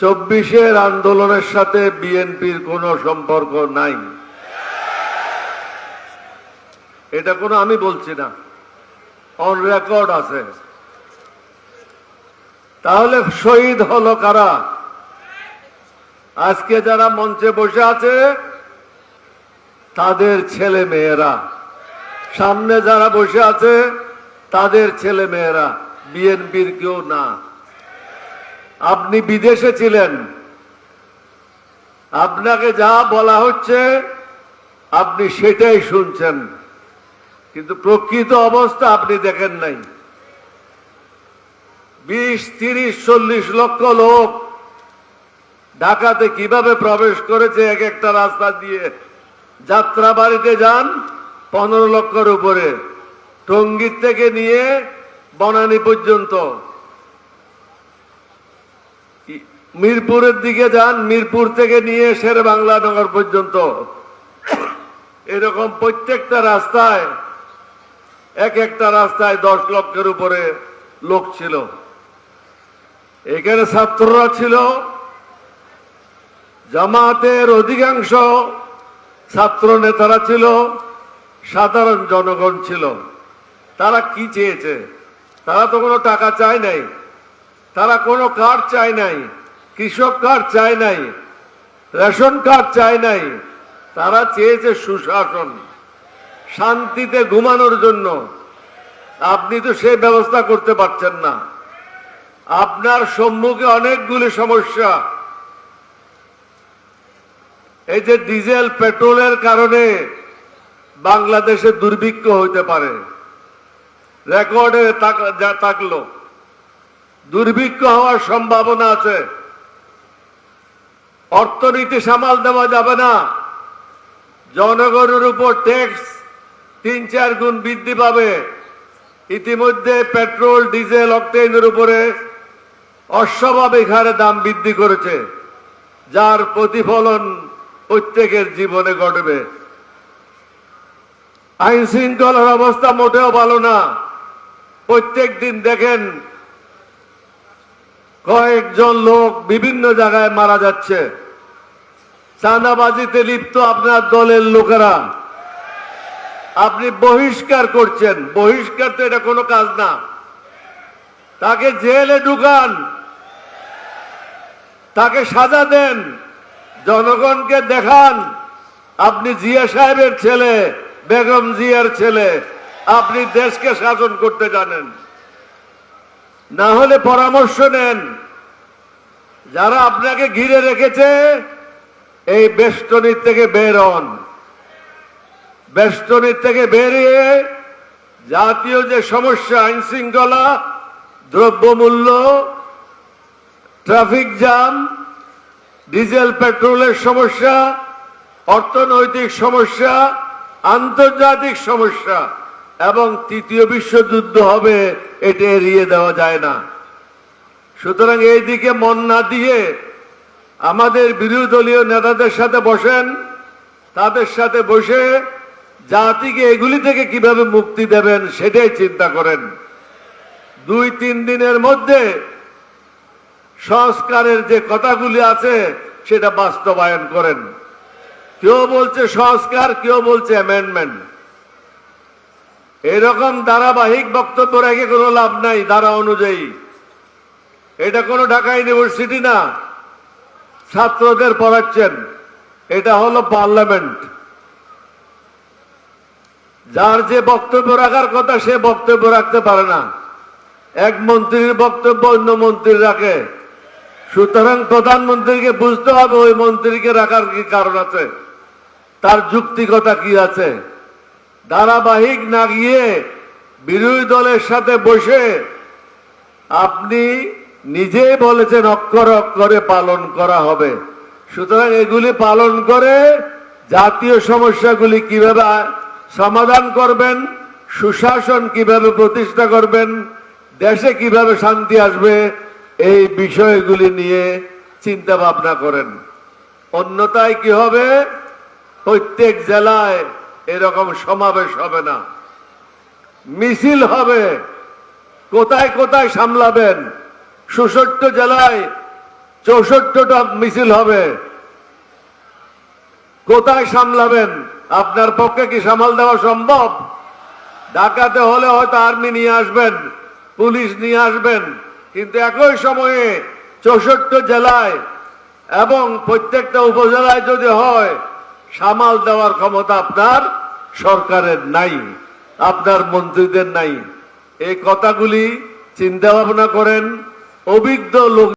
24-এর আন্দোলনের সাথে বিএনপির কোনো সম্পর্ক নাই। এটা কোনো আমি বলছি না, অন রেকর্ড আছে। তাহলে শহীদ হলো কারা? আজকে যারা মঞ্চে বসে আছে তাদের ছেলে মেয়েরা, সামনে যারা বসে আছে তাদের ছেলে মেয়েরা, বিএনপির কেউ না। আপনি বিদেশে ছিলেন, আপনাকে যা বলা হচ্ছে আপনি সেটাই শুনছেন, কিন্তু প্রকৃত অবস্থা আপনি দেখেন নাই। 20, 30, 40 লক্ষ লোক ঢাকাতে কিভাবে প্রবেশ করেছে এক একটা রাস্তা দিয়ে। যাত্রাবাড়িতে যান 15 লক্ষের উপরে, টঙ্গীর থেকে নিয়ে বনানী পর্যন্ত। মিরপুরের দিকে যান, মিরপুর থেকে নিয়ে শেরেবাংলা নগর পর্যন্ত। এরকম প্রত্যেকটা রাস্তায় এক একটা রাস্তায় 10 লক্ষের উপরে লোক ছিল। এখানে ছাত্ররা ছিল, জামাতের অধিকাংশ ছাত্র নেতারা ছিল, সাধারণ জনগণ ছিল। তারা কি চেয়েছে? তারা তো কোনো টাকা চায় নাই, তারা কোনো কার্ড চায় নাই, কৃষক কার্ড চায় নাই, রেশন কার্ড চায় নাই। তারা চেয়েছে সুশাসন, শান্তিতে ঘুমানোর জন্য। আপনি তো সেই ব্যবস্থা করতে পারছেন না। আপনার সম্মুখে অনেকগুলি সমস্যা। এই যে ডিজেল পেট্রোলের কারণে বাংলাদেশে দুর্ভিক্ষ হইতে পারে, রেকর্ডে থাকলো, দুর্ভিক্ষ হওয়ার সম্ভাবনা আছে। অর্থনীতি সামাল দেওয়া যাবে না। জনগণের উপর ট্যাক্স 3-4 গুণ বৃদ্ধি পাবে। ইতিমধ্যে পেট্রোল, ডিজেল, অক্টেনের উপরে অস্বাভাবিক হারে দাম বৃদ্ধি করেছে, যার প্রতিফলন প্রত্যেকের জীবনে ঘটবে। আইন শৃঙ্খলার অবস্থা মোটেও ভালো না। প্রত্যেক দিন দেখেন কয়েকজন লোক বিভিন্ন জায়গায় মারা যাচ্ছে। চাঁদাবাজিতে লিপ্ত আপনার দলের লোকেরা। আপনি বহিষ্কার করছেন। বহিষ্কার তো এটা কোনো কাজ না। তাকে জেলে ঢুকান, তাকে সাজা দেন, জনগণকে দেখান আপনি জিয়া সাহেবের ছেলে, বেগম জিয়ার ছেলে, আপনি দেশকে শাসন করতে জানেন। না হলে পরামর্শ নেন। যারা আপনাকে ঘিরে রেখেছে এই বেষ্টনীর থেকে বের হন। বেষ্টনীর থেকে বেরিয়ে জাতীয় যে সমস্যা, আইন শৃঙ্খলা, দ্রব্যমূল্য, ট্রাফিক জ্যাম, ডিজেল পেট্রোলের সমস্যা, অর্থনৈতিক সমস্যা, আন্তর্জাতিক সমস্যা এবং 3য় বিশ্বযুদ্ধ হবে, এটা এড়িয়ে দেওয়া যায় না। সুতরাং এই দিকে মন না দিয়ে আমাদের বিরোধী দলীয় নেতাদের সাথে বসেন, তাদের সাথে বসে জাতিকে এগুলি থেকে কিভাবে মুক্তি দেবেন সেটাই চিন্তা করেন। 2-3 দিনের মধ্যে সংস্কারের যে কথাগুলি আছে সেটা বাস্তবায়ন করেন। কেউ বলছে সংস্কার, কেউ বলছে অ্যামেন্ডমেন্ট। এরকম ধারাবাহিক বক্তব্য রেখে কোনো লাভ নাই। ধারা অনুযায়ী এটা কোনো ঢাকা ইউনিভার্সিটি না, ছাত্রদের পড়াচ্ছেন। এটা হলো পার্লামেন্ট। যার যে বক্তব্য রাখার কথা সে বক্তব্য রাখতে পারে না। এক মন্ত্রীর বক্তব্য অন্য মন্ত্রী রাখে। সুতরাং প্রধানমন্ত্রীকে বুঝতে হবে ওই মন্ত্রীকে রাখার কি কারণ আছে, তার যুক্তিকতা কি আছে। ধারাবাহিক না গিয়ে বিরোধী দলের সাথে বসে আপনি নিজেই বলেছেন অক্ষর অক্ষরে পালন করা হবে। সুতরাং এগুলি পালন করে জাতীয় সমস্যাগুলি কিভাবে সমাধান করবেন, সুশাসন কিভাবে প্রতিষ্ঠা করবেন, দেশে কিভাবে শান্তি আসবে, এই বিষয়গুলি নিয়ে চিন্তা ভাবনা করেন। অন্যথায় কি হবে, প্রত্যেক জেলায় এরকম সমাবেশ হবে না, মিছিল হবে। কোথায় কোথায় সামলাবেন? 66 জেলায় 64টা মিছিল হবে, কোথায় সামলাবেন? আপনার পক্ষে কি সামাল দেওয়া সম্ভব? ঢাকাতে হলে হয়তো আর্মি নিয়ে আসবেন, পুলিশ নিয়ে আসবেন, কিন্তু একই সময়ে 64 জেলায় এবং প্রত্যেকটা উপজেলায় যদি হয়, সামাল দেওয়ার ক্ষমতা আপনার সরকারের নাই, আপনার মন্ত্রীদের নাই। এই কথাগুলি চিন্তা ভাবনা করেন, অভিজ্ঞ লোক